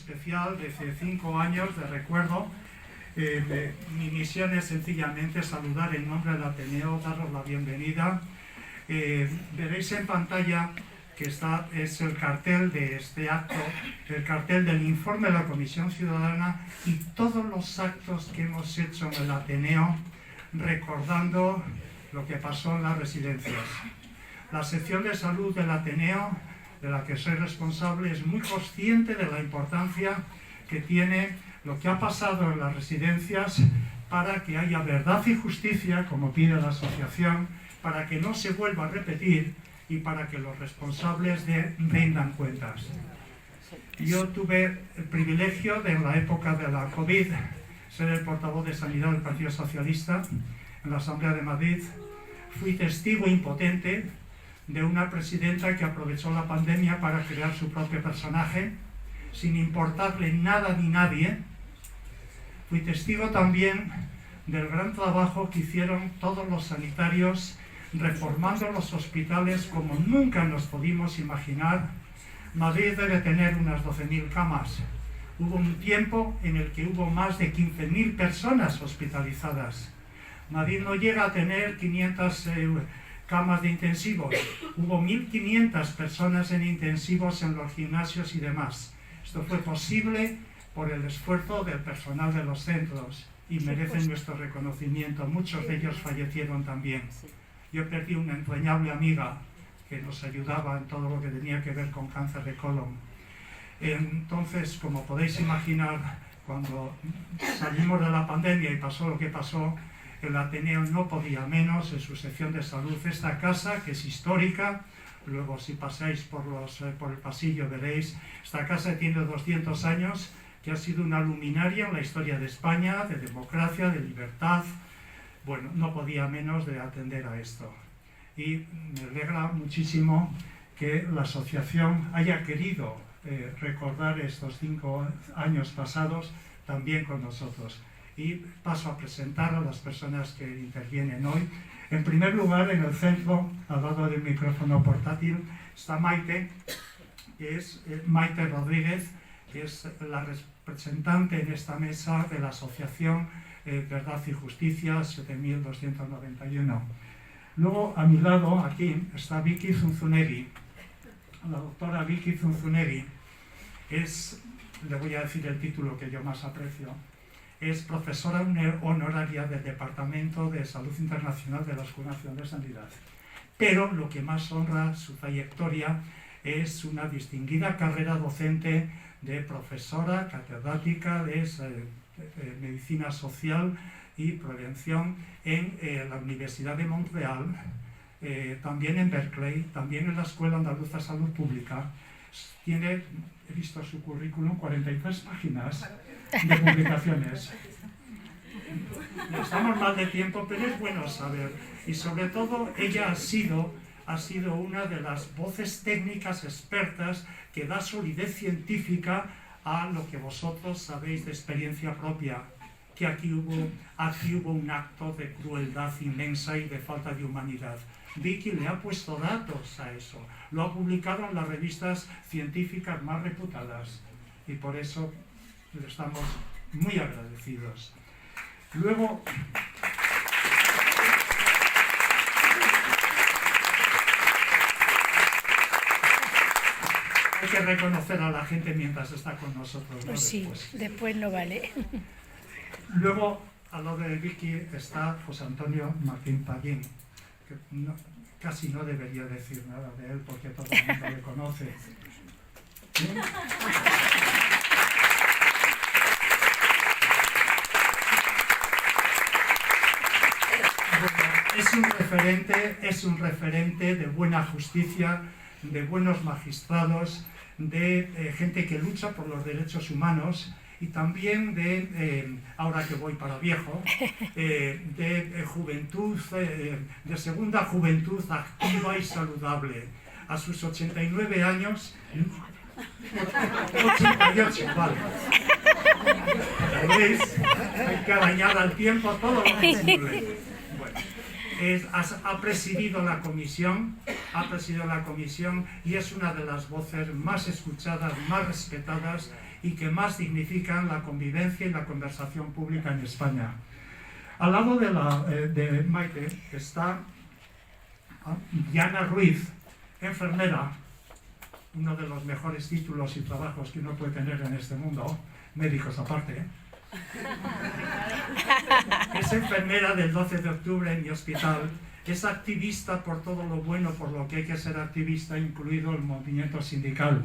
especial de hace 5 años de recuerdo. Mi misión es sencillamente saludar en nombre del Ateneo, daros la bienvenida. Veréis en pantalla que es el cartel de este acto, el cartel del informe de la Comisión Ciudadana y todos los actos que hemos hecho en el Ateneo recordando lo que pasó en las residencias. La sección de salud del Ateneo, de la que soy responsable, es muy consciente de la importancia que tiene lo que ha pasado en las residencias para que haya verdad y justicia, como pide la asociación, para que no se vuelva a repetir y para que los responsables rindan cuentas. Yo tuve el privilegio de, en la época de la COVID, ser el portavoz de Sanidad del Partido Socialista en la Asamblea de Madrid. Fui testigo impotente de una presidenta que aprovechó la pandemia para crear su propio personaje, sin importarle nada ni nadie. Fui testigo también del gran trabajo que hicieron todos los sanitarios reformando los hospitales como nunca nos pudimos imaginar. Madrid debe tener unas 12.000 camas. Hubo un tiempo en el que hubo más de 15.000 personas hospitalizadas. Madrid no llega a tener 500 camas de intensivos. Hubo 1.500 personas en intensivos en los gimnasios y demás. Esto fue posible por el esfuerzo del personal de los centros y merecen nuestro reconocimiento. Muchos de ellos fallecieron también. Yo perdí una entrañable amiga que nos ayudaba en todo lo que tenía que ver con cáncer de colon. Entonces, como podéis imaginar, cuando salimos de la pandemia y pasó lo que pasó, el Ateneo no podía menos en su sección de salud. Esta casa, que es histórica, luego si pasáis por el pasillo veréis, esta casa tiene 200 años, que ha sido una luminaria en la historia de España, de democracia, de libertad. Bueno, no podía menos de atender a esto. Y me alegra muchísimo que la asociación haya querido recordar estos 5 años pasados también con nosotros. Y paso a presentar a las personas que intervienen hoy. En primer lugar, en el centro, al lado del micrófono portátil, está Maite, que es Maite Rodríguez, que es la representante en esta mesa de la asociación Verdad y Justicia 7291. Luego, a mi lado, aquí, está Vicky Zunzunegui. La doctora Vicky Zunzunegui le voy a decir el título que yo más aprecio, es profesora honoraria del Departamento de Salud Internacional de la Escuela Nacional de Sanidad. Pero lo que más honra su trayectoria es una distinguida carrera docente de profesora catedrática de Medicina Social y Prevención en la Universidad de Montreal, también en Berkeley, también en la Escuela Andaluza de Salud Pública. Tiene, he visto su currículum, 43 páginas de publicaciones. Estamos mal de tiempo, pero es bueno saber. Y sobre todo, ella ha sido una de las voces técnicas expertas que da solidez científica a lo que vosotros sabéis de experiencia propia, que aquí hubo un acto de crueldad inmensa y de falta de humanidad. Vicky le ha puesto datos a eso, lo ha publicado en las revistas científicas más reputadas y por eso le estamos muy agradecidos. Luego, hay que reconocer a la gente mientras está con nosotros, ¿no? Pues sí, después no vale. Luego, al lado de Vicky está José Antonio Martín Pallín, que casi no debería decir nada de él porque todo el mundo le conoce. ¿Bien? Es un referente de buena justicia, de buenos magistrados, de gente que lucha por los derechos humanos y también de, ahora que voy para viejo, de juventud, de segunda juventud activa y saludable. A sus 89 años, 88, vale. ¿Veis? Hay que arañar al tiempo todo lo posible. Bueno. Ha presidido la comisión y es una de las voces más escuchadas, más respetadas y que más dignifican la convivencia y la conversación pública en España. Al lado de Maite está Diana Ruiz, enfermera, uno de los mejores títulos y trabajos que uno puede tener en este mundo, médicos aparte. Es enfermera del 12 de octubre en mi hospital, es activista por todo lo bueno por lo que hay que ser activista, incluido el movimiento sindical.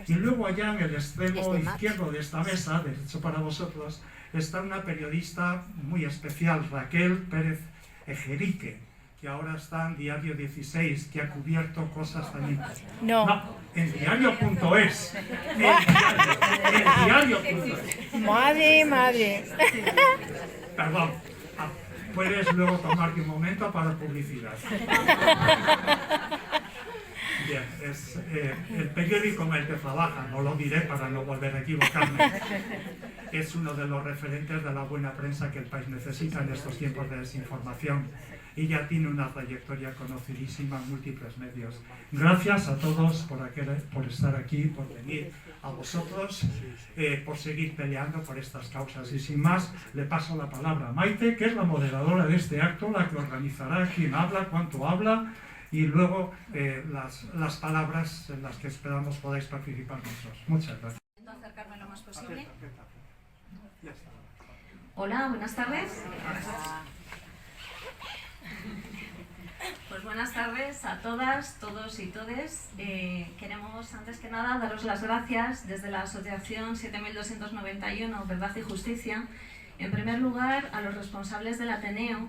Y luego allá en el extremo izquierdo de esta mesa, de hecho para vosotros, está una periodista muy especial, Raquel Pérez Ejerique, que ahora está en Diario 16, que ha cubierto cosas tan... No, en diario.es. En diario.es. Madre. Perdón. Puedes luego tomarte un momento para publicidad. Bien, es el periódico en el que trabaja, no lo diré para no volver a equivocarme. Es uno de los referentes de la buena prensa que el país necesita en estos tiempos de desinformación. Y ya tiene una trayectoria conocidísima en múltiples medios. Gracias a todos por estar aquí, por venir, a vosotros, por seguir peleando por estas causas. Y sin más, le paso la palabra a Maite, que es la moderadora de este acto, la que organizará quién habla, cuánto habla, y luego las palabras en las que esperamos podáis participar nosotros. Muchas gracias. Intento acercarme lo más posible. Ya está. Hola, buenas tardes. Pues buenas tardes a todas, todos y todes. Queremos antes que nada daros las gracias desde la Asociación 7291 Verdad y Justicia, en primer lugar a los responsables del Ateneo,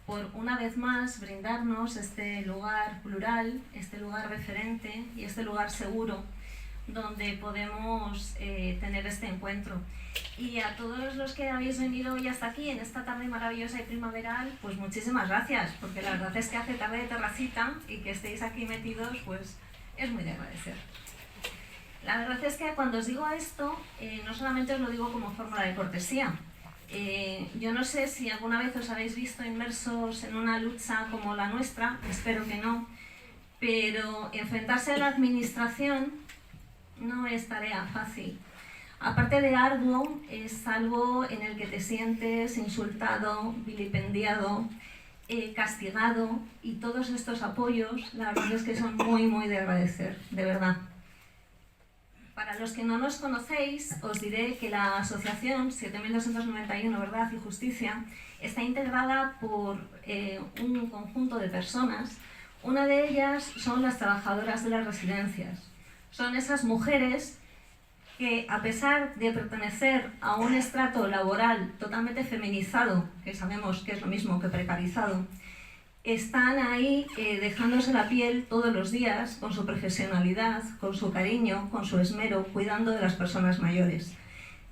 por una vez más brindarnos este lugar plural, este lugar referente y este lugar seguro donde podemos tener este encuentro. Y a todos los que habéis venido hoy hasta aquí, en esta tarde maravillosa y primaveral, pues muchísimas gracias, porque la verdad es que hace tarde de terracita y que estéis aquí metidos, pues es muy de agradecer. La verdad es que cuando os digo esto, no solamente os lo digo como fórmula de cortesía. Yo no sé si alguna vez os habéis visto inmersos en una lucha como la nuestra, espero que no, pero enfrentarse a la administración no es tarea fácil. Aparte de arduo, es algo en el que te sientes insultado, vilipendiado, castigado, y todos estos apoyos, la verdad es que son muy de agradecer, de verdad. Para los que no nos conocéis, os diré que la Asociación 7291 Verdad y Justicia está integrada por un conjunto de personas. Una de ellas son las trabajadoras de las residencias. Son esas mujeres que, a pesar de pertenecer a un estrato laboral totalmente feminizado, que sabemos que es lo mismo que precarizado, están ahí dejándose la piel todos los días con su profesionalidad, con su cariño, con su esmero, cuidando de las personas mayores.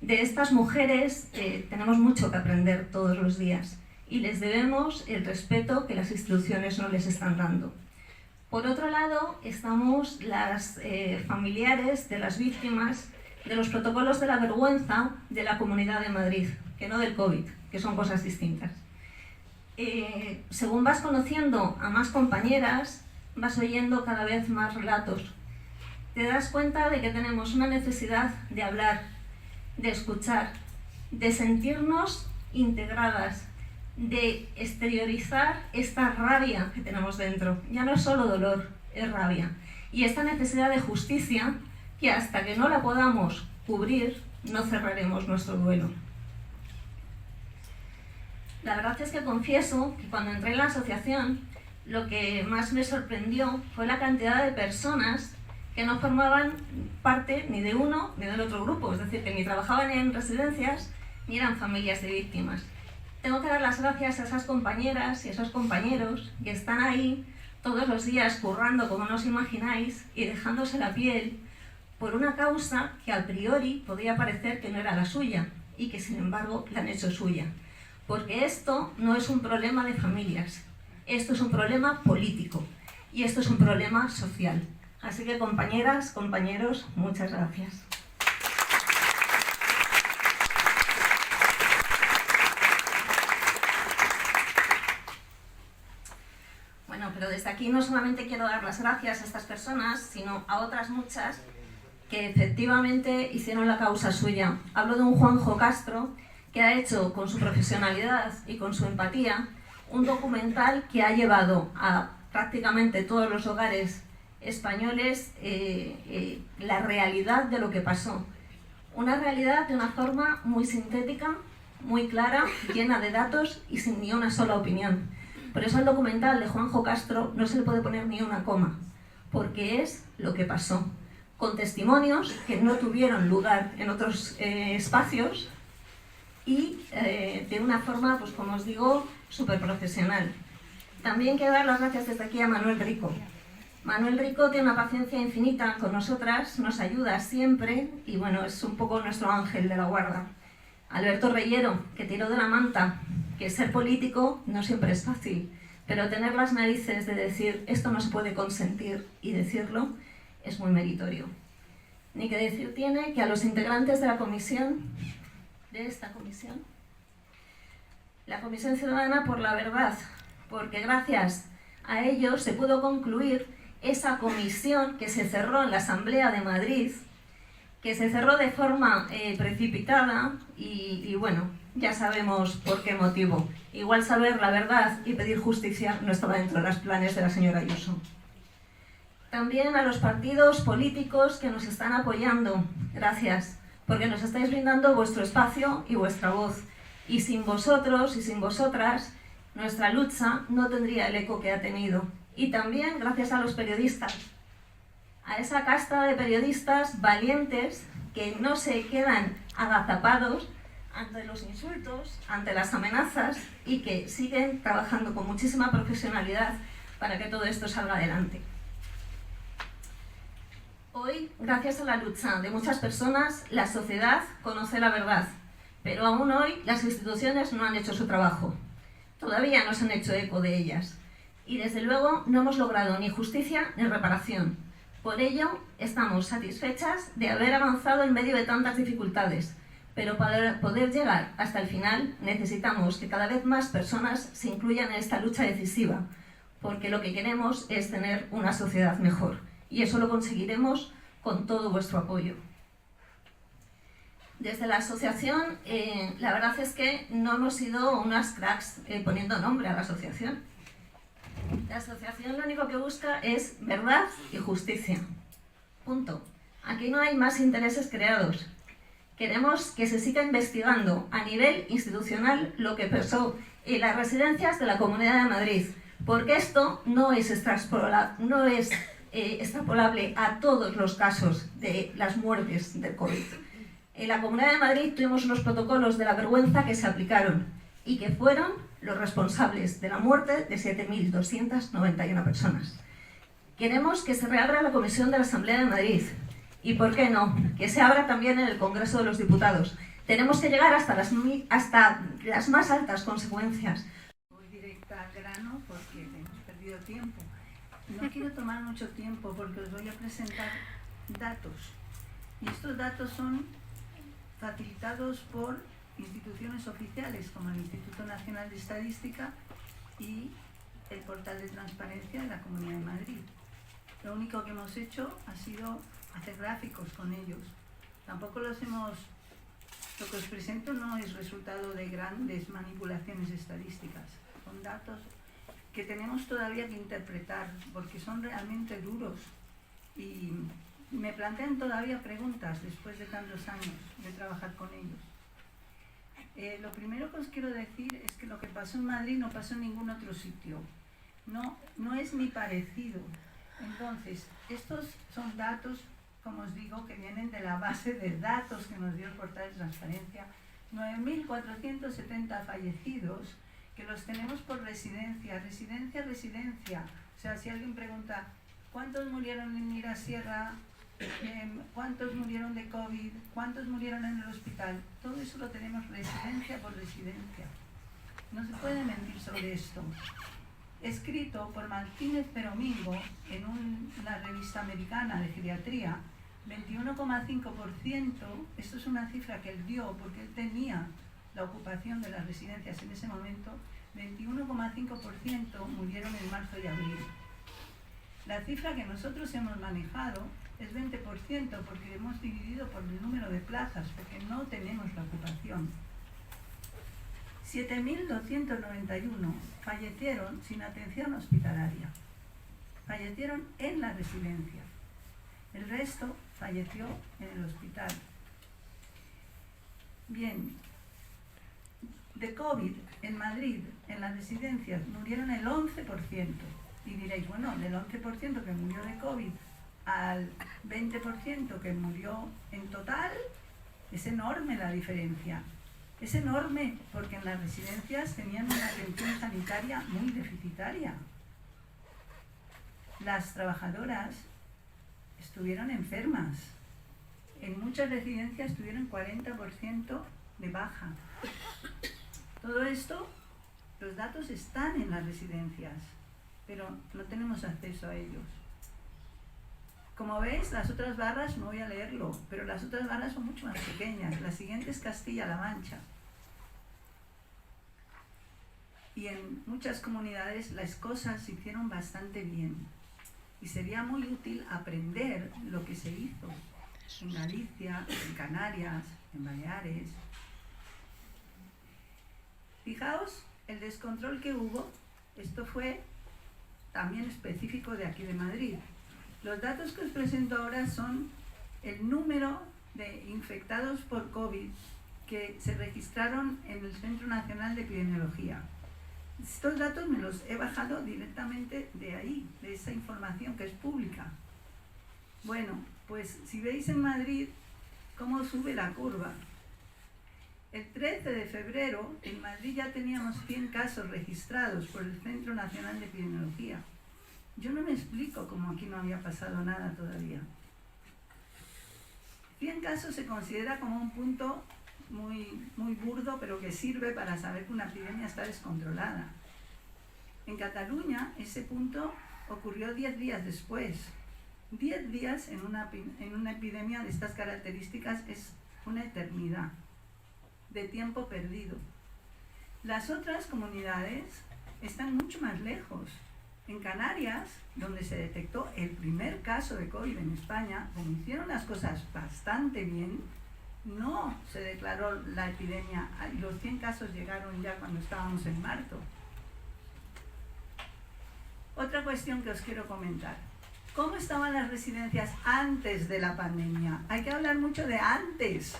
De estas mujeres tenemos mucho que aprender todos los días y les debemos el respeto que las instituciones no les están dando. Por otro lado, estamos las familiares de las víctimas de los protocolos de la vergüenza de la Comunidad de Madrid, que no del COVID, que son cosas distintas. Según vas conociendo a más compañeras, vas oyendo cada vez más relatos. Te das cuenta de que tenemos una necesidad de hablar, de escuchar, de sentirnos integradas, de exteriorizar esta rabia que tenemos dentro. Ya no es solo dolor, es rabia. Y esta necesidad de justicia que hasta que no la podamos cubrir, no cerraremos nuestro duelo. La verdad es que confieso que cuando entré en la asociación, lo que más me sorprendió fue la cantidad de personas que no formaban parte ni de uno ni del otro grupo, es decir, que ni trabajaban en residencias ni eran familias de víctimas. Tengo que dar las gracias a esas compañeras y a esos compañeros que están ahí todos los días currando como no os imagináis y dejándose la piel por una causa que a priori podría parecer que no era la suya y que sin embargo la han hecho suya. Porque esto no es un problema de familias, esto es un problema político y esto es un problema social. Así que compañeras, compañeros, muchas gracias. Bueno, pero desde aquí no solamente quiero dar las gracias a estas personas, sino a otras muchas que efectivamente hicieron la causa suya. Hablo de un Juanjo Castro que ha hecho con su profesionalidad y con su empatía un documental que ha llevado a prácticamente todos los hogares españoles la realidad de lo que pasó. Una realidad de una forma muy sintética, muy clara, llena de datos y sin ni una sola opinión. Por eso al documental de Juanjo Castro no se le puede poner ni una coma, porque es lo que pasó, con testimonios que no tuvieron lugar en otros espacios y de una forma, pues como os digo, súper profesional. También quiero dar las gracias desde aquí a Manuel Rico. Manuel Rico tiene una paciencia infinita con nosotras, nos ayuda siempre y bueno, es un poco nuestro ángel de la guarda. Alberto Reyero, que tiró de la manta, que ser político no siempre es fácil, pero tener las narices de decir esto no se puede consentir y decirlo es muy meritorio. Ni que decir tiene que a los integrantes de la comisión, la Comisión Ciudadana por la Verdad, porque gracias a ellos se pudo concluir esa comisión que se cerró en la Asamblea de Madrid, que se cerró de forma precipitada y bueno, ya sabemos por qué motivo. Igual saber la verdad y pedir justicia no estaba dentro de los planes de la señora Ayuso. También a los partidos políticos que nos están apoyando, gracias, porque nos estáis brindando vuestro espacio y vuestra voz. Y sin vosotros y sin vosotras, nuestra lucha no tendría el eco que ha tenido. Y también gracias a los periodistas, a esa casta de periodistas valientes que no se quedan agazapados ante los insultos, ante las amenazas y que siguen trabajando con muchísima profesionalidad para que todo esto salga adelante. Hoy, gracias a la lucha de muchas personas, la sociedad conoce la verdad, pero aún hoy las instituciones no han hecho su trabajo. Todavía no se han hecho eco de ellas. Y desde luego no hemos logrado ni justicia ni reparación. Por ello, estamos satisfechas de haber avanzado en medio de tantas dificultades, pero para poder llegar hasta el final necesitamos que cada vez más personas se incluyan en esta lucha decisiva, porque lo que queremos es tener una sociedad mejor, y eso lo conseguiremos con todo vuestro apoyo. Desde la asociación, la verdad es que no hemos sido unas cracks poniendo nombre a la asociación. La asociación lo único que busca es verdad y justicia. Punto. Aquí no hay más intereses creados. Queremos que se siga investigando a nivel institucional lo que pasó en las residencias de la Comunidad de Madrid, porque esto no es extrapolable a todos los casos de las muertes del COVID. En la Comunidad de Madrid tuvimos unos protocolos de la vergüenza que se aplicaron y que fueron los responsables de la muerte de 7.291 personas. Queremos que se reabra la comisión de la Asamblea de Madrid y, ¿por qué no?, que se abra también en el Congreso de los Diputados. Tenemos que llegar hasta las más altas consecuencias. Voy directa al grano porque hemos perdido tiempo. No quiero tomar mucho tiempo porque os voy a presentar datos. Y estos datos son facilitados por instituciones oficiales como el Instituto Nacional de Estadística y el portal de transparencia de la Comunidad de Madrid. Lo único que hemos hecho ha sido hacer gráficos con ellos. Tampoco lo que os presento no es resultado de grandes manipulaciones estadísticas. Son datos que tenemos todavía que interpretar porque son realmente duros y me plantean todavía preguntas después de tantos años de trabajar con ellos. Lo primero que os quiero decir es que lo que pasó en Madrid no pasó en ningún otro sitio. No es ni parecido. Entonces, estos son datos, como os digo, que vienen de la base de datos que nos dio el portal de transparencia. 9.470 fallecidos, que los tenemos por residencia. O sea, si alguien pregunta, ¿cuántos murieron en Mirasierra? ¿Cuántos murieron de COVID? ¿Cuántos murieron en el hospital? Todo eso lo tenemos residencia por residencia. No se puede mentir sobre esto. Escrito por Martínez Peromingo en una revista americana de geriatría, 21,5%, esto es una cifra que él dio porque él tenía la ocupación de las residencias en ese momento, 21,5% murieron en marzo y abril. La cifra que nosotros hemos manejado es 20%, porque hemos dividido por el número de plazas, porque no tenemos la ocupación. 7.291 fallecieron sin atención hospitalaria. Fallecieron en la residencia. El resto falleció en el hospital. Bien, de COVID en Madrid, en las residencias, murieron el 11%. Y diréis, bueno, del 11% que murió de COVID al 20% que murió en total, es enorme la diferencia. Es enorme porque en las residencias tenían una atención sanitaria muy deficitaria. Las trabajadoras estuvieron enfermas. En muchas residencias tuvieron 40% de baja. Todo esto, los datos están en las residencias, pero no tenemos acceso a ellos. Como veis, las otras barras, no voy a leerlo, pero las otras barras son mucho más pequeñas. La siguiente es Castilla-La Mancha. Y en muchas comunidades las cosas se hicieron bastante bien. Y sería muy útil aprender lo que se hizo en Galicia, en Canarias, en Baleares. Fijaos el descontrol que hubo. Esto fue también específico de aquí de Madrid. Los datos que os presento ahora son el número de infectados por COVID que se registraron en el Centro Nacional de Epidemiología. Estos datos me los he bajado directamente de ahí, de esa información que es pública. Bueno, pues si veis en Madrid cómo sube la curva. El 13 de febrero en Madrid ya teníamos 100 casos registrados por el Centro Nacional de Epidemiología. Yo no me explico cómo aquí no había pasado nada todavía. 100 casos se considera como un punto muy burdo, pero que sirve para saber que una epidemia está descontrolada. En Cataluña ese punto ocurrió 10 días después. 10 días en una epidemia de estas características es una eternidad de tiempo perdido. Las otras comunidades están mucho más lejos. En Canarias, donde se detectó el primer caso de COVID en España, como hicieron las cosas bastante bien, no se declaró la epidemia. Los 100 casos llegaron ya cuando estábamos en marzo. Otra cuestión que os quiero comentar. ¿Cómo estaban las residencias antes de la pandemia? Hay que hablar mucho de antes,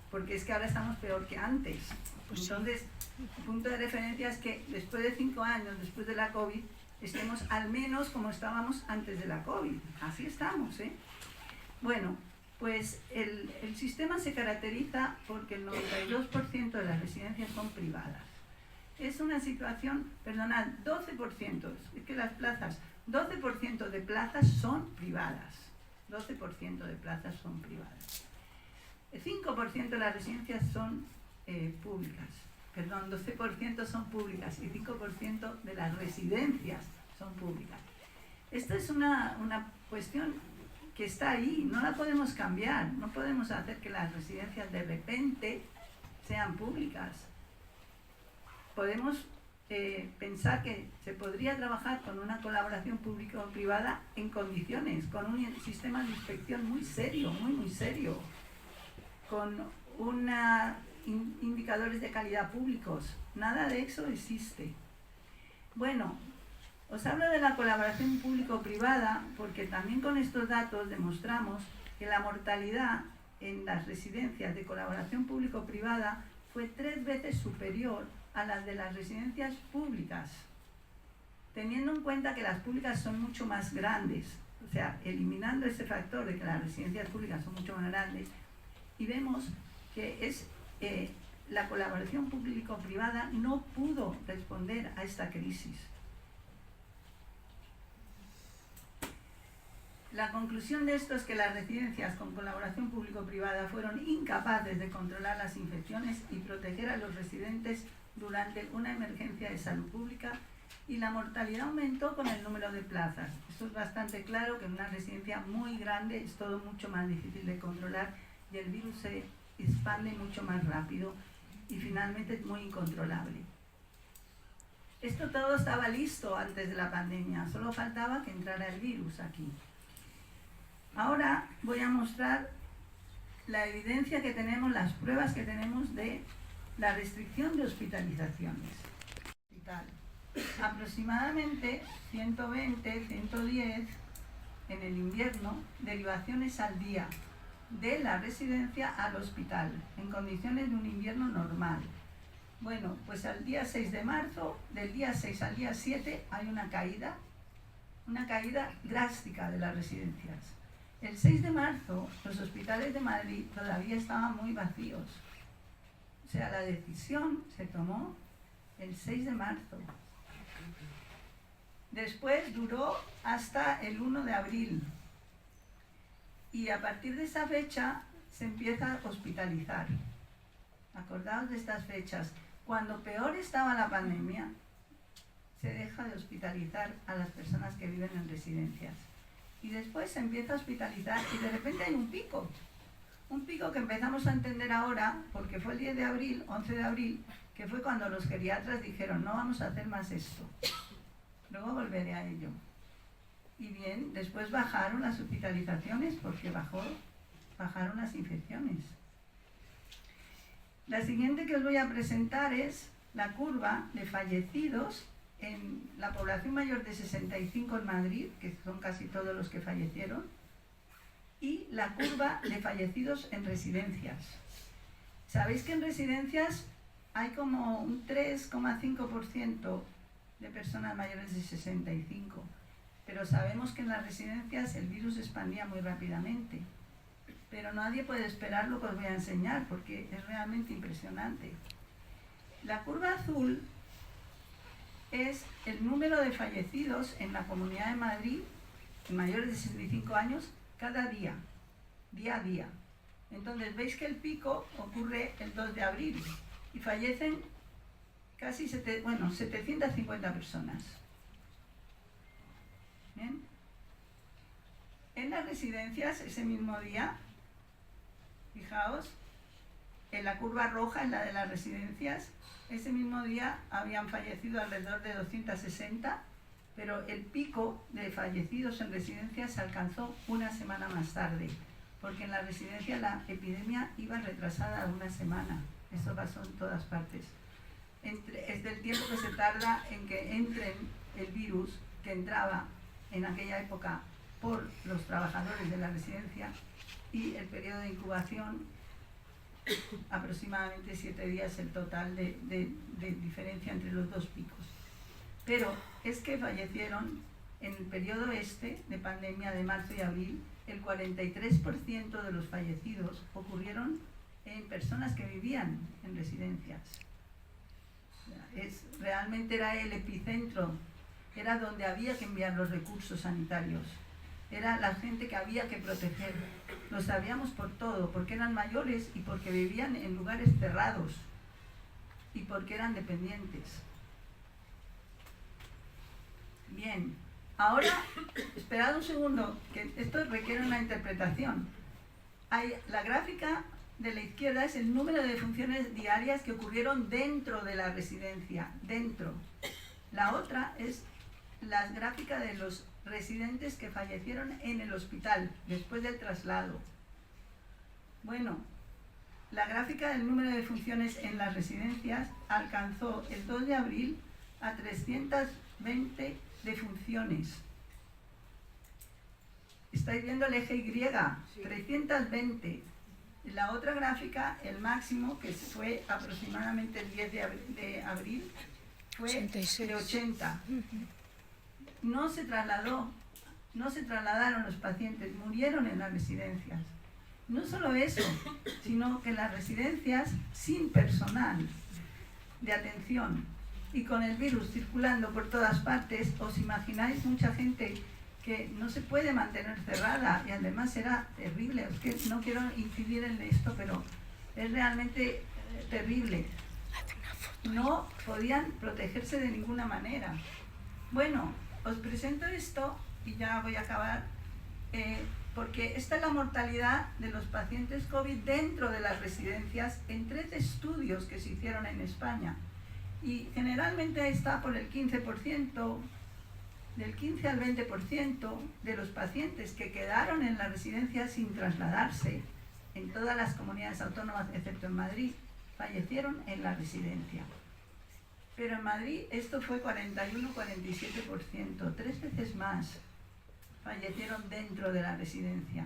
porque es que ahora estamos peor que antes. Pues entonces, el punto de referencia es que después de 5 años, después de la COVID, estemos al menos como estábamos antes de la COVID. Así estamos, ¿eh? Bueno, pues el sistema se caracteriza porque el 92% de las residencias son privadas. Es una situación, perdonad, 12%, es que las plazas, 12% de plazas son privadas. 12% de plazas son privadas. El 5% de las residencias son públicas. Perdón, 12% son públicas y 5% de las residencias son públicas. Esta es una cuestión que está ahí, no la podemos cambiar, no podemos hacer que las residencias de repente sean públicas. Podemos pensar que se podría trabajar con una colaboración público-privada en condiciones, con un sistema de inspección muy serio, muy serio, con indicadores de calidad públicos. Nada de eso existe. Bueno, os hablo de la colaboración público-privada porque también con estos datos demostramos que la mortalidad en las residencias de colaboración público-privada fue 3 veces superior a las de las residencias públicas, teniendo en cuenta que las públicas son mucho más grandes, o sea, eliminando ese factor de que las residencias públicas son mucho más grandes, y vemos que la colaboración público-privada no pudo responder a esta crisis. La conclusión de esto es que las residencias con colaboración público-privada fueron incapaces de controlar las infecciones y proteger a los residentes durante una emergencia de salud pública, y la mortalidad aumentó con el número de plazas. Esto es bastante claro, que en una residencia muy grande es todo mucho más difícil de controlar y el virus se expande mucho más rápido y finalmente es muy incontrolable. Esto todo estaba listo antes de la pandemia, solo faltaba que entrara el virus aquí. Ahora voy a mostrar la evidencia que tenemos, las pruebas que tenemos de la restricción de hospitalizaciones. Aproximadamente 120, 110 en el invierno, derivaciones al día de la residencia al hospital, en condiciones de un invierno normal. Bueno, pues al día 6 de marzo, del día 6 al día 7, hay una caída drástica de las residencias. El 6 de marzo, los hospitales de Madrid todavía estaban muy vacíos. O sea, la decisión se tomó el 6 de marzo. Después duró hasta el 1 de abril. Y a partir de esa fecha se empieza a hospitalizar. Acordaos de estas fechas. Cuando peor estaba la pandemia, se deja de hospitalizar a las personas que viven en residencias. Y después se empieza a hospitalizar y de repente hay un pico que empezamos a entender ahora, porque fue el 10 de abril, 11 de abril, que fue cuando los geriatras dijeron, no vamos a hacer más esto. Luego volveré a ello. Y bien, después bajaron las hospitalizaciones porque bajaron las infecciones. La siguiente que os voy a presentar es la curva de fallecidos en la población mayor de 65 en Madrid, que son casi todos los que fallecieron, y la curva de fallecidos en residencias. Sabéis que en residencias hay como un 3,5% de personas mayores de 65, pero sabemos que en las residencias el virus se expandía muy rápidamente. Pero nadie puede esperar lo que os voy a enseñar, porque es realmente impresionante. La curva azul es el número de fallecidos en la Comunidad de Madrid, mayores de 65 años, cada día a día. Entonces veis que el pico ocurre el 2 de abril y fallecen casi 750 personas. ¿Bien? En las residencias, ese mismo día, fijaos, en la curva roja, en la de las residencias, ese mismo día habían fallecido alrededor de 260, pero el pico de fallecidos en residencias se alcanzó una semana más tarde, porque en la residencia la epidemia iba retrasada una semana. Eso pasó en todas partes. Es del tiempo que se tarda en que entren el virus que entraba en aquella época por los trabajadores de la residencia, y el periodo de incubación, aproximadamente 7 días el total de diferencia entre los dos picos. Pero es que fallecieron en el periodo este de pandemia de marzo y abril, el 43% de los fallecidos ocurrieron en personas que vivían en residencias. Realmente era el epicentro, era donde había que enviar los recursos sanitarios. Era la gente que había que proteger. Lo sabíamos por todo, porque eran mayores y porque vivían en lugares cerrados y porque eran dependientes. Bien, ahora, esperad un segundo, que esto requiere una interpretación. La gráfica de la izquierda es el número de defunciones diarias que ocurrieron dentro de la residencia, dentro. La otra es la gráfica de los residentes que fallecieron en el hospital después del traslado. Bueno, la gráfica del número de defunciones en las residencias alcanzó el 2 de abril a 320 defunciones. Estáis viendo el eje Y, 320. En la otra gráfica, el máximo, que fue aproximadamente el 10 de abril, fue 86. de 80. No se traslladaron los pacientes, murieron en las residencias. No solo eso, sino que las residencias sin personal de atención y con el virus circulando por todas partes, os imagináis mucha gente que no se puede mantener cerrada, y además era terrible. Es que no quiero incidir en esto, pero es realmente terrible. No podían protegerse de ninguna manera. Bueno, os presento esto y ya voy a acabar, porque esta es la mortalidad de los pacientes COVID dentro de las residencias en 13 estudios que se hicieron en España. Y generalmente está por el 15%, del 15 al 20% de los pacientes que quedaron en la residencia sin trasladarse en todas las comunidades autónomas, excepto en Madrid, fallecieron en la residencia. Pero en Madrid esto fue 41-47%, 3 veces más fallecieron dentro de la residencia.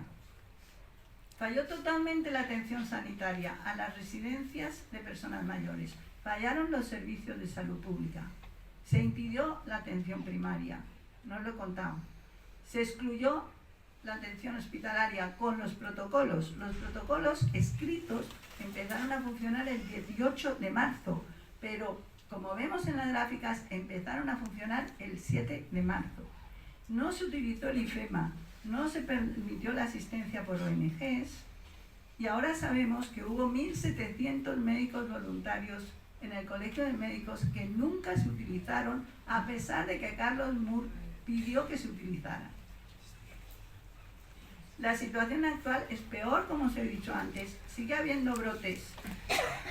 Falló totalmente la atención sanitaria a las residencias de personas mayores. Fallaron los servicios de salud pública. Se impidió la atención primaria, no os lo he contado. Se excluyó la atención hospitalaria con los protocolos. Los protocolos escritos empezaron a funcionar el 18 de marzo, pero como vemos en las gráficas, empezaron a funcionar el 7 de marzo. No se utilizó el IFEMA, no se permitió la asistencia por ONGs, y ahora sabemos que hubo 1.700 médicos voluntarios en el Colegio de Médicos que nunca se utilizaron, a pesar de que Carlos Moore pidió que se utilizaran. La situación actual es peor, como os he dicho antes. Sigue habiendo brotes,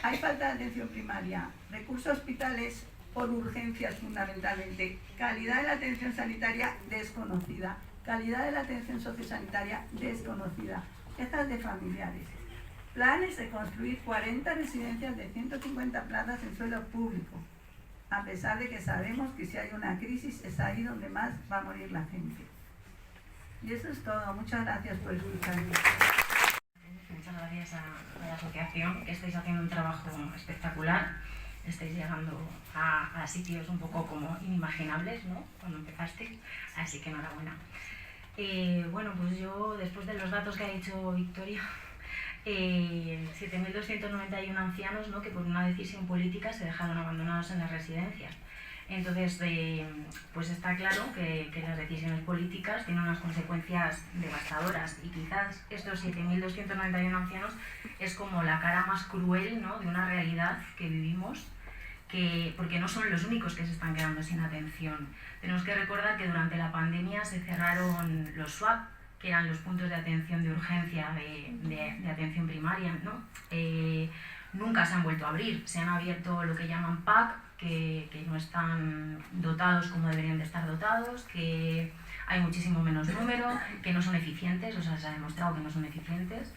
hay falta de atención primaria, recursos a hospitales por urgencias fundamentalmente, calidad de la atención sanitaria desconocida, calidad de la atención sociosanitaria desconocida, quejas de familiares, planes de construir 40 residencias de 150 plazas en suelo público, a pesar de que sabemos que si hay una crisis es ahí donde más va a morir la gente. Y eso es todo. Muchas gracias por escucharme. Muchas gracias a la asociación, que estáis haciendo un trabajo espectacular. Estáis llegando a sitios un poco como inimaginables, ¿no?, cuando empezasteis, así que enhorabuena. Bueno, pues yo, después de los datos que ha dicho Victoria, 7.291 ancianos, ¿no?, que por una decisión política se dejaron abandonados en las residencias. Entonces, pues está claro que las decisiones políticas tienen unas consecuencias devastadoras, y quizás estos 7.291 ancianos es como la cara más cruel, ¿no?, de una realidad que vivimos, porque no son los únicos que se están quedando sin atención. Tenemos que recordar que durante la pandemia se cerraron los SWAP, que eran los puntos de atención de urgencia de atención primaria, ¿no? Nunca se han vuelto a abrir. Se han abierto lo que llaman PAC, que no están dotados como deberían de estar dotados, que hay muchísimo menos número, que no son eficientes, o sea, se ha demostrado que no son eficientes.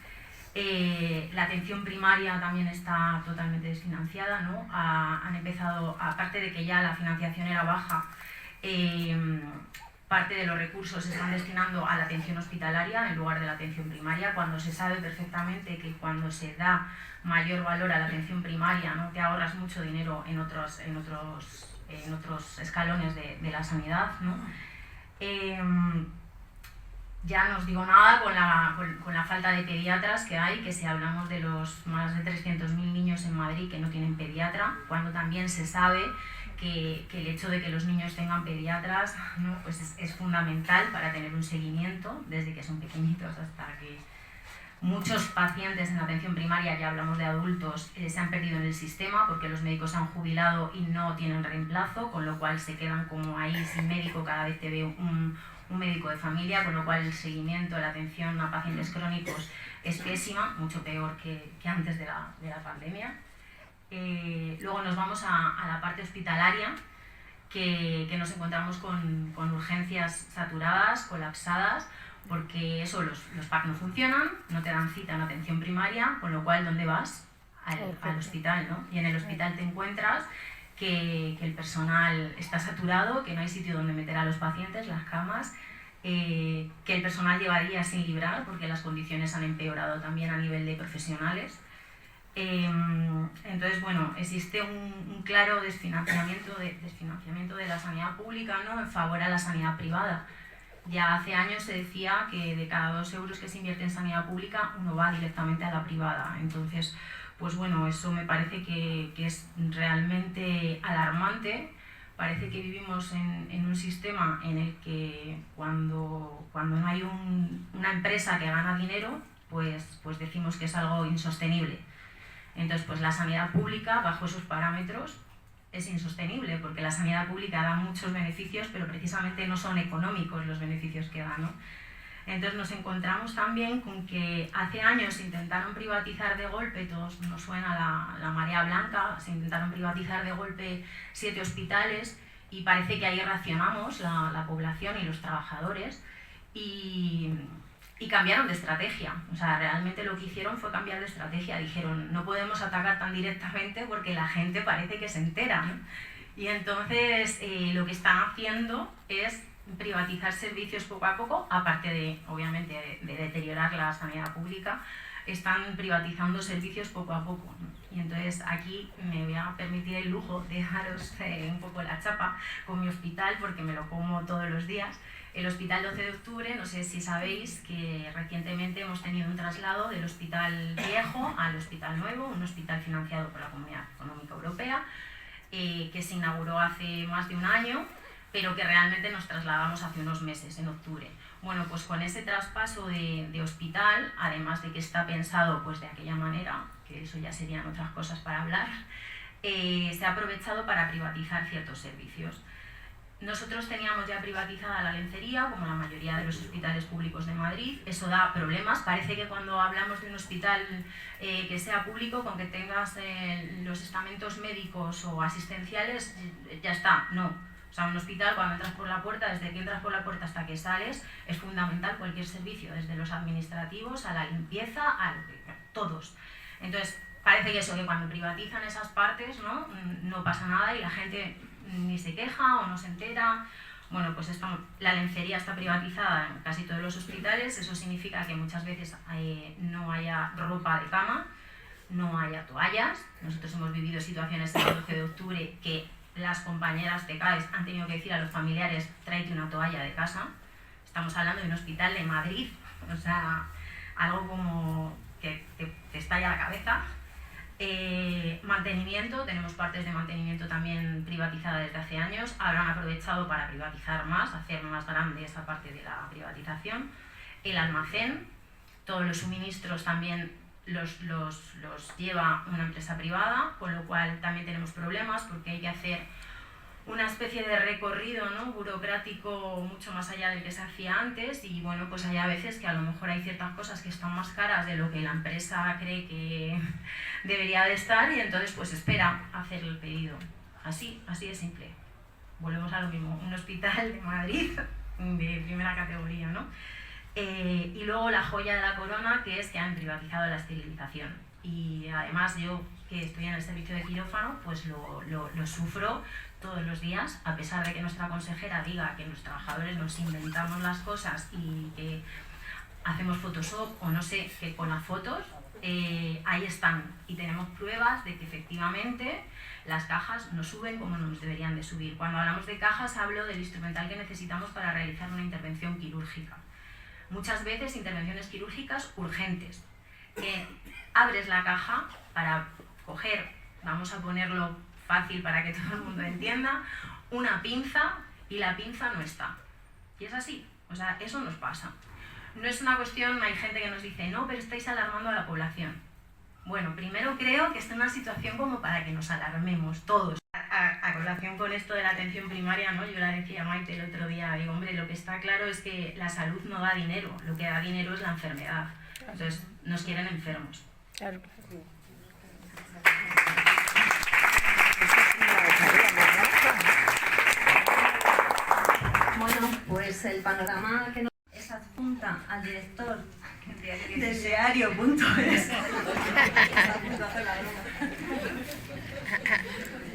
La atención primaria también está totalmente desfinanciada, ¿no? Han empezado, aparte de que ya la financiación era baja, parte de los recursos se están destinando a la atención hospitalaria en lugar de la atención primaria, cuando se sabe perfectamente que cuando se da mayor valor a la atención primaria, ¿no?, te ahorras mucho dinero en otros escalones de la sanidad, ¿no? Ya no os digo nada con la falta de pediatras que hay, que si hablamos de los más de 300.000 niños en Madrid que no tienen pediatra, cuando también se sabe que el hecho de que los niños tengan pediatras, ¿no?, pues es fundamental para tener un seguimiento desde que son pequeñitos hasta que muchos pacientes en la atención primaria, ya hablamos de adultos, se han perdido en el sistema porque los médicos se han jubilado y no tienen reemplazo, con lo cual se quedan como ahí sin médico, cada vez te ve un médico de familia, con lo cual el seguimiento, la atención a pacientes crónicos es pésima, mucho peor que antes de la pandemia. Luego nos vamos a la parte hospitalaria, que nos encontramos con urgencias saturadas, colapsadas, porque eso, los PAC no funcionan, no te dan cita en atención primaria, con lo cual, ¿dónde vas? Al hospital, ¿no? Y en el hospital te encuentras que el personal está saturado, que no hay sitio donde meter a los pacientes, las camas, que el personal lleva días sin librar porque las condiciones han empeorado también a nivel de profesionales. Entonces, bueno, existe un claro desfinanciamiento de la sanidad pública, ¿no?, en favor a la sanidad privada. Ya hace años se decía que de cada 2 euros que se invierte en sanidad pública, 1 va directamente a la privada. Entonces, pues bueno, eso me parece que es realmente alarmante. Parece que vivimos en un sistema en el que cuando no hay una empresa que gana dinero, pues decimos que es algo insostenible. Entonces, pues la sanidad pública, bajo esos parámetros, es insostenible, porque la sanidad pública da muchos beneficios, pero precisamente no son económicos los beneficios que da, ¿no? Entonces nos encontramos también con que hace años intentaron privatizar de golpe, todos nos suena la marea blanca, se intentaron privatizar de golpe 7 hospitales, y parece que ahí racionamos la población y los trabajadores y cambiaron de estrategia. O sea, realmente lo que hicieron fue cambiar de estrategia. Dijeron, no podemos atacar tan directamente porque la gente parece que se entera, ¿no? Y entonces lo que están haciendo es privatizar servicios poco a poco, aparte de, obviamente, de deteriorar la sanidad pública, están privatizando servicios poco a poco, ¿no? Y entonces aquí me voy a permitir el lujo de dejaros un poco la chapa con mi hospital, porque me lo como todos los días. El Hospital 12 de Octubre, no sé si sabéis que recientemente hemos tenido un traslado del Hospital Viejo al Hospital Nuevo, un hospital financiado por la Comunidad Económica Europea, que se inauguró hace más de un año, pero que realmente nos trasladamos hace unos meses, en octubre. Bueno, pues con ese traspaso de hospital, además de que está pensado pues de aquella manera, que eso ya serían otras cosas para hablar, se ha aprovechado para privatizar ciertos servicios. Nosotros teníamos ya privatizada la lencería, como la mayoría de los hospitales públicos de Madrid. Eso da problemas. Parece que cuando hablamos de un hospital que sea público, con que tengas los estamentos médicos o asistenciales, ya está. No. O sea, un hospital, cuando entras por la puerta, desde que entras por la puerta hasta que sales, es fundamental cualquier servicio, desde los administrativos a la limpieza, a todos. Entonces, parece que eso, que cuando privatizan esas partes, no pasa nada y la gente ni se queja o no se entera. Bueno, pues la lencería está privatizada en casi todos los hospitales. Eso significa que muchas veces no haya ropa de cama, no haya toallas. Nosotros hemos vivido situaciones el 12 de octubre que las compañeras de CAES han tenido que decir a los familiares, tráete una toalla de casa. Estamos hablando de un hospital de Madrid, o sea, algo como que te estalla la cabeza. Mantenimiento, tenemos partes de mantenimiento también privatizada desde hace años. Ahora han aprovechado para privatizar más, hacer más grande esa parte de la privatización. El almacén, todos los suministros también los lleva una empresa privada, con lo cual también tenemos problemas porque hay que hacer una especie de recorrido, ¿no?, burocrático mucho más allá del que se hacía antes, y bueno, pues hay a veces que a lo mejor hay ciertas cosas que están más caras de lo que la empresa cree que debería de estar y entonces pues espera a hacer el pedido. Así de simple. Volvemos a lo mismo, un hospital de Madrid de primera categoría, ¿no? Y luego la joya de la corona, que es que han privatizado la esterilización. Y además yo, que estoy en el servicio de quirófano, pues lo sufro todos los días, a pesar de que nuestra consejera diga que los trabajadores nos inventamos las cosas y que hacemos Photoshop o no sé, que con las fotos ahí están y tenemos pruebas de que efectivamente las cajas no suben como nos deberían de subir. Cuando hablamos de cajas hablo del instrumental que necesitamos para realizar una intervención quirúrgica. Muchas veces intervenciones quirúrgicas urgentes, que abres la caja para coger, vamos a ponerlo fácil para que todo el mundo entienda, una pinza y la pinza no está. Y es así, o sea, eso nos pasa. No es una cuestión, hay gente que nos dice, no, pero estáis alarmando a la población. Bueno, primero creo que está en una situación como para que nos alarmemos todos. A colación con esto de la atención primaria, ¿no? Yo la decía a Maite el otro día, digo, hombre, lo que está claro es que la salud no da dinero, lo que da dinero es la enfermedad. Entonces, nos quieren enfermos. Claro. Bueno, pues el panorama que nos es adjunta al director Del diario.es.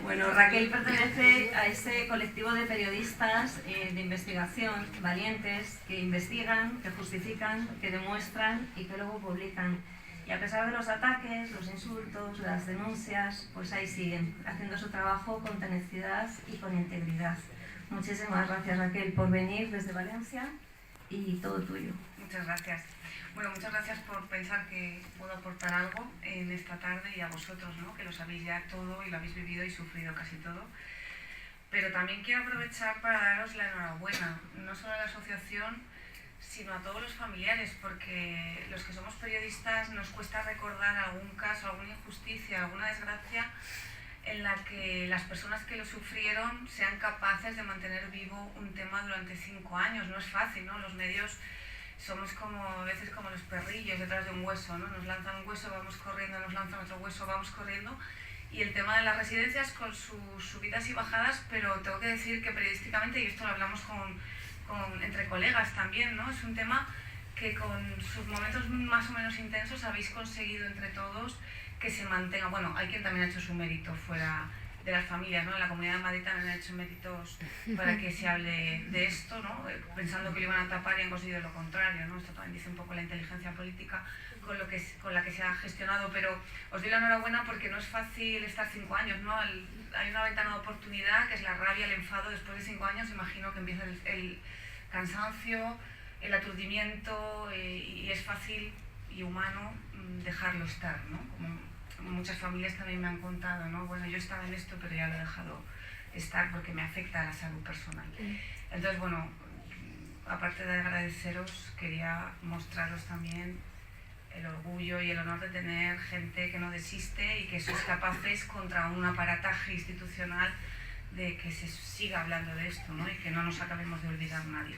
Bueno, Raquel pertenece a ese colectivo de periodistas de investigación valientes que investigan, que justifican, que demuestran y que luego publican. Y a pesar de los ataques, los insultos, las denuncias, pues ahí siguen, haciendo su trabajo con tenacidad y con integridad. Muchísimas gracias, Raquel, por venir desde Valencia y todo tuyo. Muchas gracias. Bueno, muchas gracias por pensar que puedo aportar algo en esta tarde y a vosotros, ¿no?, que lo sabéis ya todo y lo habéis vivido y sufrido casi todo. Pero también quiero aprovechar para daros la enhorabuena, no solo a la asociación, sino a todos los familiares, porque los que somos periodistas nos cuesta recordar algún caso, alguna injusticia, alguna desgracia en la que las personas que lo sufrieron sean capaces de mantener vivo un tema durante 5 años. No es fácil, ¿no? Los medios somos como a veces como los perrillos detrás de un hueso, ¿no? Nos lanzan un hueso, vamos corriendo, nos lanzan otro hueso, vamos corriendo, y el tema de las residencias con sus subidas y bajadas, pero tengo que decir que periodísticamente, y esto lo hablamos entre colegas también, ¿no? Es un tema que con sus momentos más o menos intensos habéis conseguido entre todos que se mantenga. Bueno, hay quien también ha hecho su mérito fuera de las familias, ¿no? En la Comunidad de Madrid también han hecho méritos para que se hable de esto, ¿no? Pensando que lo iban a tapar y han conseguido lo contrario, ¿no? Esto también dice un poco la inteligencia política con la que se ha gestionado, pero os doy la enhorabuena porque no es fácil estar 5 años, ¿no? Hay una ventana de oportunidad que es la rabia, el enfado. Después de 5 años imagino que empieza el cansancio, el aturdimiento, y es fácil y humano dejarlo estar, ¿no? Como muchas familias también me han contado, ¿no? Bueno, yo estaba en esto, pero ya lo he dejado estar porque me afecta a la salud personal. Entonces, bueno, aparte de agradeceros, quería mostraros también el orgullo y el honor de tener gente que no desiste y que sois capaces contra un aparataje institucional de que se siga hablando de esto, ¿no? Y que no nos acabemos de olvidar nadie.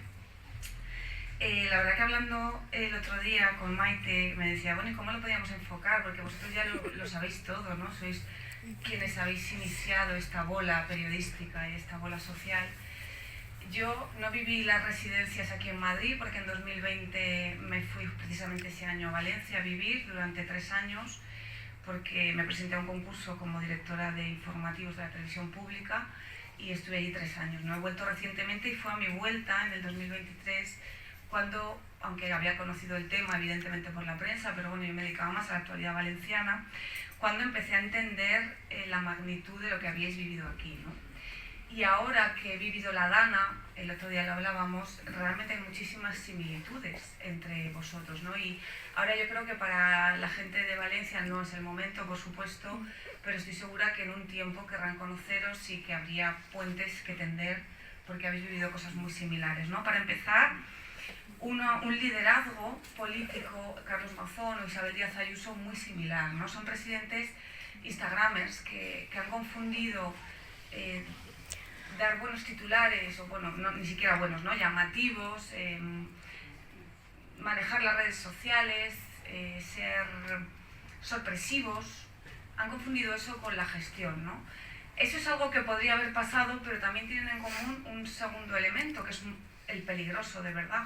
La verdad que hablando el otro día con Maite me decía, bueno, ¿y cómo lo podíamos enfocar? Porque vosotros ya lo sabéis todo, ¿no? Sois quienes habéis iniciado esta bola periodística y esta bola social. Yo no viví las residencias aquí en Madrid porque en 2020 me fui precisamente ese año a Valencia a vivir durante 3 años porque me presenté a un concurso como directora de informativos de la televisión pública y estuve allí 3 años. No he vuelto recientemente y fue a mi vuelta en el 2023 cuando, aunque había conocido el tema evidentemente por la prensa, pero bueno, yo me dedicaba más a la actualidad valenciana, cuando empecé a entender la magnitud de lo que habíais vivido aquí, ¿no? Y ahora que he vivido la Dana, el otro día lo hablábamos, realmente hay muchísimas similitudes entre vosotros, ¿no? Y ahora yo creo que para la gente de Valencia no es el momento, por supuesto, pero estoy segura que en un tiempo querrán conoceros y que habría puentes que tender porque habéis vivido cosas muy similares, ¿no? Para empezar, un liderazgo político, Carlos Mazón o Isabel Díaz Ayuso, muy similar, ¿no? Son presidentes instagramers que han confundido dar buenos titulares, o bueno, no, ni siquiera buenos, ¿no? Llamativos, manejar las redes sociales, ser sorpresivos, han confundido eso con la gestión, ¿no? Eso es algo que podría haber pasado, pero también tienen en común un segundo elemento, que es el peligroso de verdad,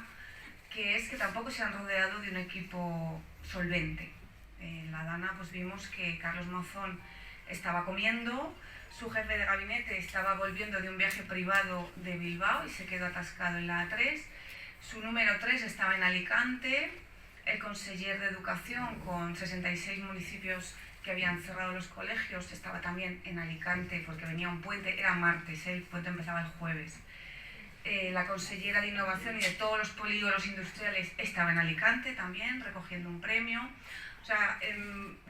que es que tampoco se han rodeado de un equipo solvente. En la Dana pues vimos que Carlos Mazón estaba comiendo, su jefe de gabinete estaba volviendo de un viaje privado de Bilbao y se quedó atascado en la A3, su número 3 estaba en Alicante, el conseller de Educación con 66 municipios que habían cerrado los colegios estaba también en Alicante porque venía un puente, era martes, el puente empezaba el jueves. La consellera de Innovación y de todos los polígonos industriales estaba en Alicante también, recogiendo un premio. O sea,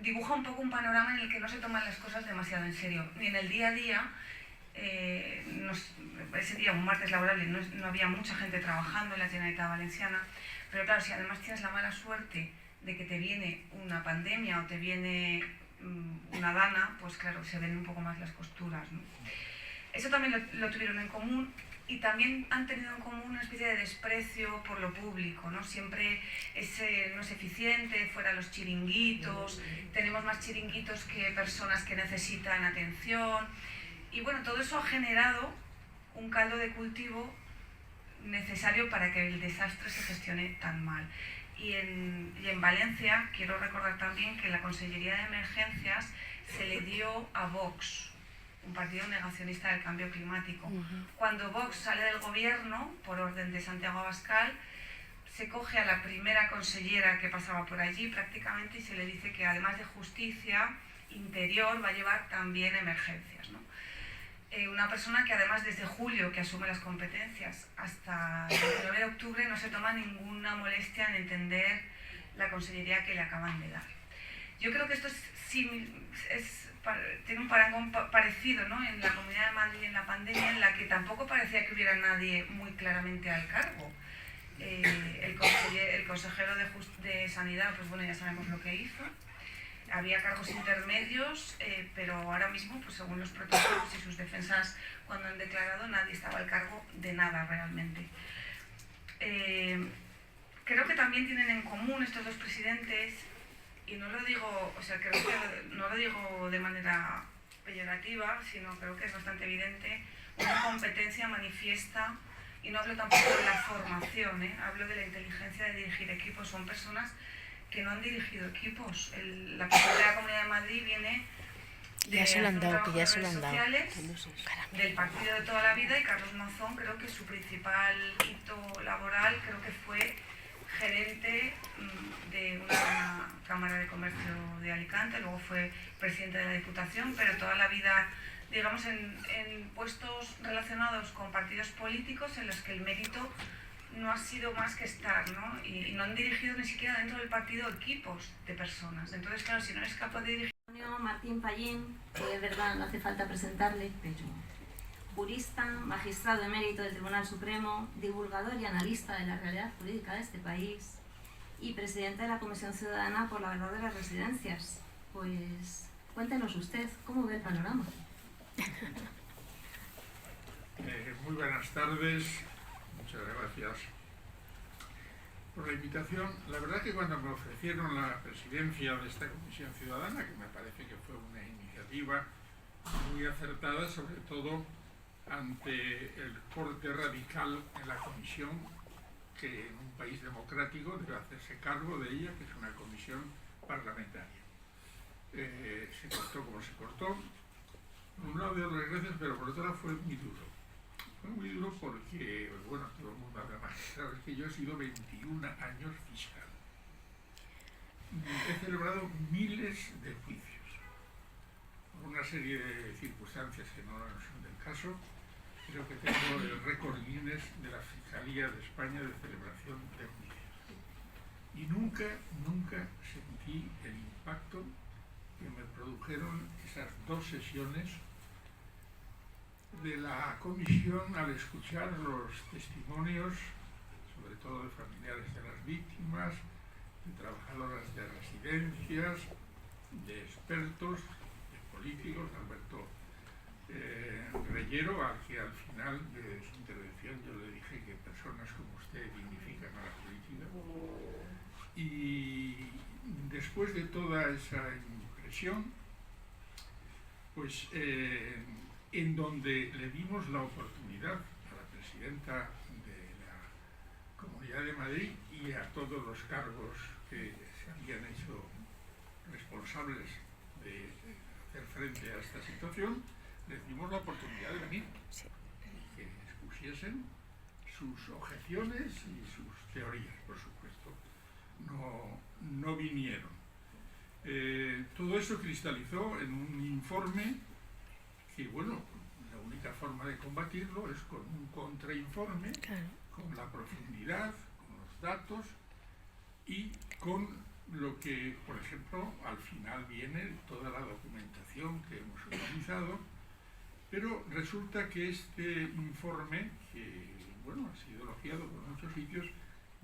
dibuja un poco un panorama en el que no se toman las cosas demasiado en serio, ni en el día a día. Ese día, un martes laborable, no había mucha gente trabajando en la Generalitat Valenciana, pero claro, si además tienes la mala suerte de que te viene una pandemia o te viene una Dana, pues claro, se ven un poco más las costuras, ¿no? Eso también lo tuvieron en común. Y también han tenido en común una especie de desprecio por lo público, ¿no? Siempre no es eficiente, fuera los chiringuitos, tenemos más chiringuitos que personas que necesitan atención. Y bueno, todo eso ha generado un caldo de cultivo necesario para que el desastre se gestione tan mal. Y en Valencia, quiero recordar también que la Consellería de Emergencias se le dio a Vox, un partido negacionista del cambio climático. Cuando Vox sale del gobierno, por orden de Santiago Abascal, se coge a la primera consellera que pasaba por allí prácticamente y se le dice que además de justicia, interior, va a llevar también emergencias, ¿no? Una persona que además desde julio que asume las competencias hasta el 19 de octubre no se toma ninguna molestia en entender la consellería que le acaban de dar. Yo creo que esto tiene un parangón parecido, ¿no? En la Comunidad de Madrid en la pandemia, en la que tampoco parecía que hubiera nadie muy claramente al cargo. El consejero de Sanidad, pues bueno, ya sabemos lo que hizo. Había cargos intermedios, pero ahora mismo, pues según los protocolos y sus defensas cuando han declarado, nadie estaba al cargo de nada realmente. Creo que también tienen en común estos dos presidentes, y no lo digo, o sea, creo que no lo digo de manera peyorativa, sino creo que es bastante evidente, una competencia manifiesta, y no hablo tampoco de la formación, hablo de la inteligencia de dirigir equipos. Son personas que no han dirigido equipos. La presidenta de la Comunidad de Madrid viene de hacer un trabajo de redes sociales del partido de toda la vida, y Carlos Mazón, creo que su principal hito laboral creo que fue gerente de una Cámara de Comercio de Alicante, luego fue presidente de la Diputación, pero toda la vida, digamos, en puestos relacionados con partidos políticos en los que el mérito no ha sido más que estar, ¿no? Y no han dirigido ni siquiera dentro del partido equipos de personas. Entonces, claro, si no eres capaz de dirigir... Martín Pallín, que es verdad, no hace falta presentarle, pero jurista, magistrado emérito del Tribunal Supremo, divulgador y analista de la realidad jurídica de este país y presidente de la Comisión Ciudadana por la Verdad de las Residencias. Pues cuéntenos usted, ¿cómo ve el panorama? Muy buenas tardes, muchas gracias por la invitación. La verdad que cuando me ofrecieron la presidencia de esta Comisión Ciudadana, que me parece que fue una iniciativa muy acertada, sobre todo ante el corte radical en la comisión, que en un país democrático debe hacerse cargo de ella, que es una comisión parlamentaria. Se cortó como se cortó. Por un lado doy las gracias, pero por otro lado fue muy duro. Fue muy duro porque, bueno, todo el mundo además sabe que yo he sido 21 años fiscal. He celebrado miles de juicios, por una serie de circunstancias que no son del caso. Creo que tengo el récord Guinness de la Fiscalía de España de celebración de juicios. Y nunca sentí el impacto que me produjeron esas 2 sesiones de la comisión al escuchar los testimonios, sobre todo de familiares de las víctimas, de trabajadoras de residencias, de expertos, de políticos. Alberto Reyero, al que al final de su intervención yo le dije que personas como usted dignifican a la política. Y después de toda esa impresión, pues en donde le dimos la oportunidad a la presidenta de la Comunidad de Madrid y a todos los cargos que se habían hecho responsables de hacer frente a esta situación, les dimos la oportunidad de venir y que expusiesen sus objeciones y sus teorías, por supuesto. No vinieron. Todo eso cristalizó en un informe que, bueno, la única forma de combatirlo es con un contrainforme, con la profundidad, con los datos y con lo que, por ejemplo, al final viene toda la documentación que hemos utilizado. Pero resulta que este informe, que bueno, ha sido elogiado por muchos sitios,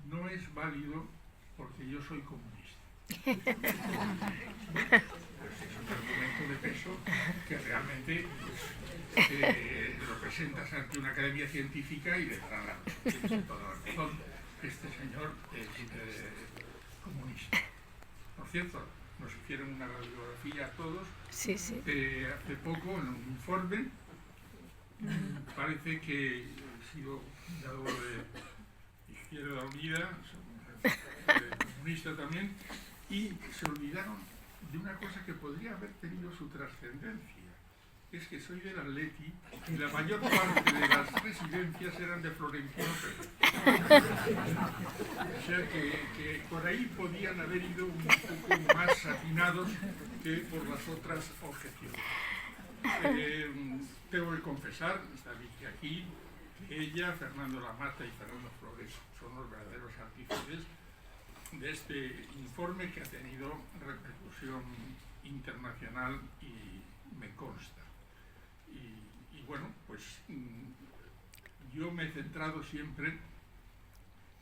no es válido porque yo soy comunista. Pues es un argumento de peso que realmente lo presentas ante una academia científica y le darán toda la razón. Este señor es comunista. Por cierto, nos hicieron una radiografía a todos. Sí. Hace poco, en un informe, parece que he sido fundador de Izquierda Unida, comunista también, y se olvidaron de una cosa que podría haber tenido su trascendencia. Es que soy del Atleti y la mayor parte de las residencias eran de Florentino Pérez. O sea que por ahí podían haber ido un poco más atinados que por las otras objeciones. Tengo que confesar, está Vicky aquí, que ella, Fernando Lamata y Fernando Flores son los verdaderos artífices de este informe, que ha tenido repercusión internacional y me consta. Y bueno, pues yo me he centrado siempre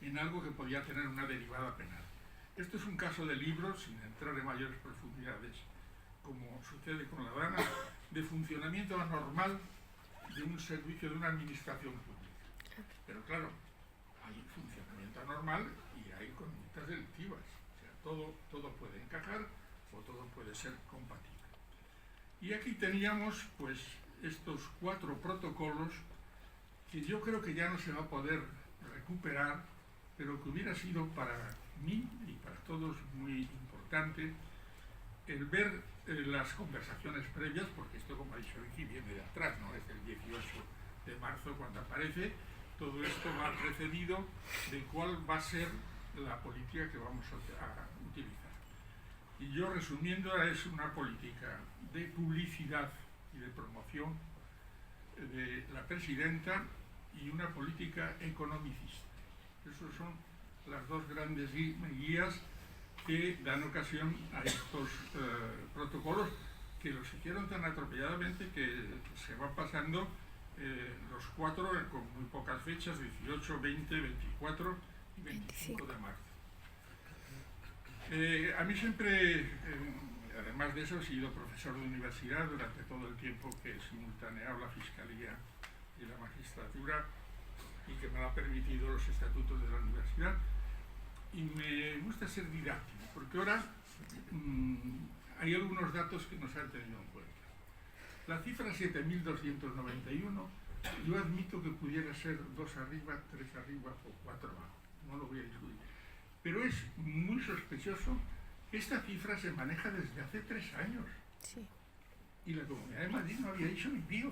en algo que podía tener una derivada penal. Esto es un caso de libro, sin entrar en mayores profundidades, como sucede con la Dana, de funcionamiento anormal de un servicio, de una administración pública. Pero claro, hay funcionamiento anormal y hay conductas delictivas. O sea, todo puede encajar o todo puede ser compatible. Y aquí teníamos pues estos 4 protocolos que yo creo que ya no se va a poder recuperar, pero que hubiera sido para mí y para todos muy importante el ver las conversaciones previas, porque esto, como ha dicho Vicky, viene de atrás, no es del 18 de marzo cuando aparece. Todo esto va precedido de cuál va a ser la política que vamos a utilizar. Y yo, resumiendo, es una política de publicidad y de promoción de la presidenta y una política economicista. Esas son las dos grandes guías que dan ocasión a estos protocolos, que los hicieron tan atropelladamente que se van pasando los 4 con muy pocas fechas, 18, 20, 24 y 25 de marzo. A mí siempre, además de eso, he sido profesor de universidad durante todo el tiempo que he simultaneado la Fiscalía y la Magistratura, y que me lo ha permitido los estatutos de la universidad. Y me gusta ser didáctico, porque ahora hay algunos datos que no se han tenido en cuenta. La cifra 7.291, yo admito que pudiera ser 2 arriba, 3 arriba o 4 abajo, no lo voy a discutir. Pero es muy sospechoso que esta cifra se maneja desde hace 3 años. Sí. Y la Comunidad de Madrid no había dicho ni pío.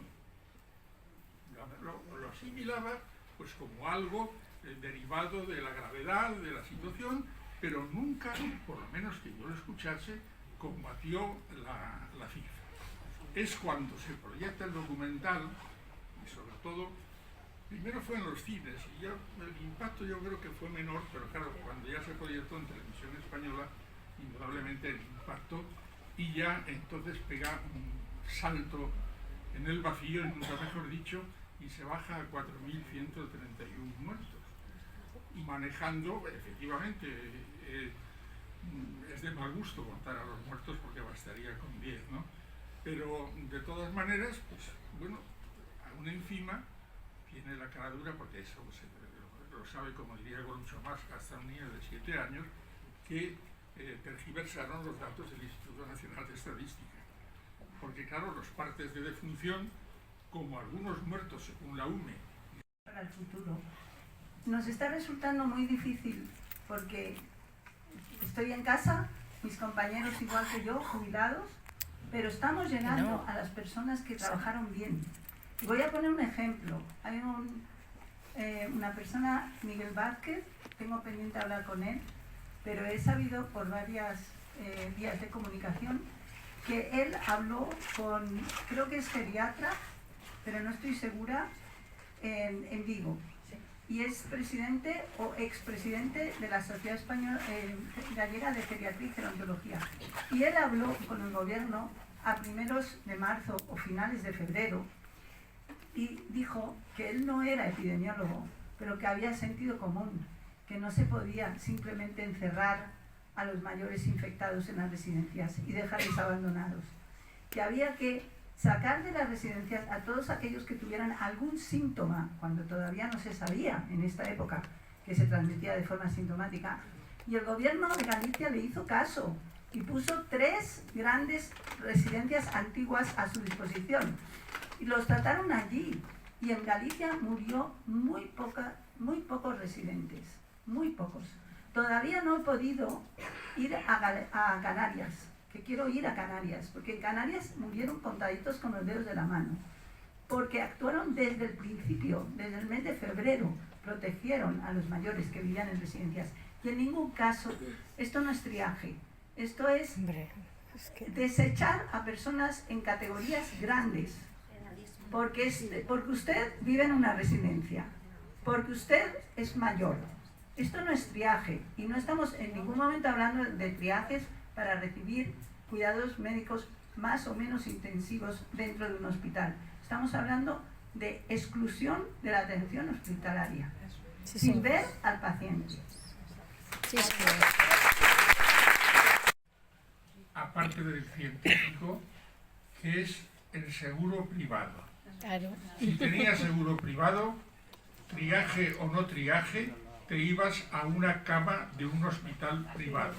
Lo asimilaba pues como algo derivado de la gravedad de la situación, pero nunca, por lo menos que yo lo escuchase, combatió la cifra. Es cuando se proyecta el documental, y sobre todo, primero fue en los cines, y ya el impacto yo creo que fue menor, pero claro, cuando ya se proyectó en televisión española, indudablemente el impacto, y ya entonces pega un salto en el vacío, nunca mejor dicho, y se baja a 4.131 muertos. Y manejando, efectivamente, es de mal gusto contar a los muertos porque bastaría con 10, ¿no? Pero de todas maneras, pues bueno, aún encima tiene la cara dura, porque eso lo sabe, como diría Groucho Marx, hasta un niño de 7 años, que tergiversaron los datos del Instituto Nacional de Estadística. Porque claro, los partes de defunción, como algunos muertos según la UME. Para el futuro, nos está resultando muy difícil, porque estoy en casa, mis compañeros igual que yo, jubilados, pero estamos llegando a las personas que trabajaron bien. Y voy a poner un ejemplo. Hay una persona, Miguel Vázquez, tengo pendiente hablar con él, pero he sabido por varias vías de comunicación que él habló con, creo que es geriatra, pero no estoy segura, en Vigo. Y es presidente o expresidente de la Sociedad Española Gallega de Geriatría y Gerontología. Y él habló con el gobierno a primeros de marzo o finales de febrero y dijo que él no era epidemiólogo, pero que había sentido común, que no se podía simplemente encerrar a los mayores infectados en las residencias y dejarles abandonados, que había que sacar de las residencias a todos aquellos que tuvieran algún síntoma, cuando todavía no se sabía en esta época que se transmitía de forma sintomática, y el gobierno de Galicia le hizo caso y puso 3 grandes residencias antiguas a su disposición y los trataron allí, y en Galicia murió muy pocos residentes, muy pocos. Todavía no he podido ir a Canarias, que quiero ir a Canarias, porque en Canarias murieron contaditos con los dedos de la mano, porque actuaron desde el principio, desde el mes de febrero, protegieron a los mayores que vivían en residencias, y en ningún caso, esto no es triaje, esto es desechar a personas en categorías grandes, porque usted vive en una residencia, porque usted es mayor. Esto no es triaje, y no estamos en ningún momento hablando de triajes para recibir cuidados médicos más o menos intensivos dentro de un hospital. Estamos hablando de exclusión de la atención hospitalaria, sin ver al paciente. Sí, señor. Aparte del científico, que es el seguro privado. Claro. Si tenías seguro privado, triaje o no triaje, te ibas a una cama de un hospital privado.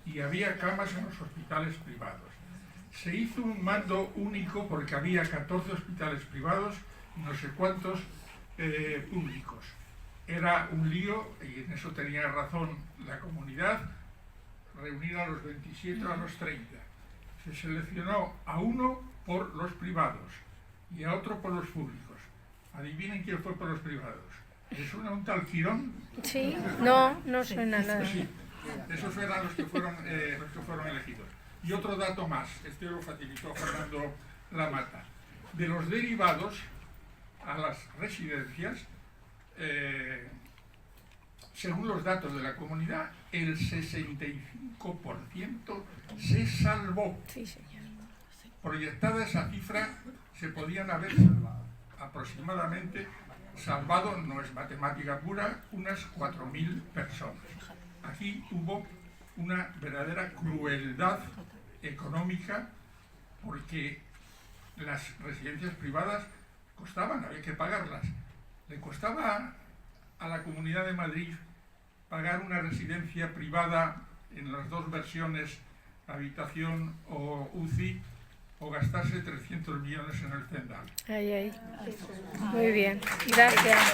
Y había camas en los hospitales privados. Se hizo un mando único porque había 14 hospitales privados y no sé cuántos públicos. Era un lío, y en eso tenía razón la comunidad, reunir a los 27 o a los 30. Se seleccionó a uno por los privados y a otro por los públicos. Adivinen quién fue por los privados. ¿Les suena un tal Quirón? Sí, no suena nada. Sí, esos eran los que fueron elegidos. Y otro dato más, este lo facilitó Fernando Lamata. De los derivados a las residencias, según los datos de la comunidad, el 65% se salvó. Sí, señor. Proyectada esa cifra, se podían haber aproximadamente salvado, no es matemática pura, unas 4.000 personas. Aquí hubo una verdadera crueldad económica porque las residencias privadas costaban, había que pagarlas. Le costaba a la Comunidad de Madrid pagar una residencia privada en las dos versiones, habitación o UCI, o gastarse 300 millones en el Zendal. Muy bien, gracias.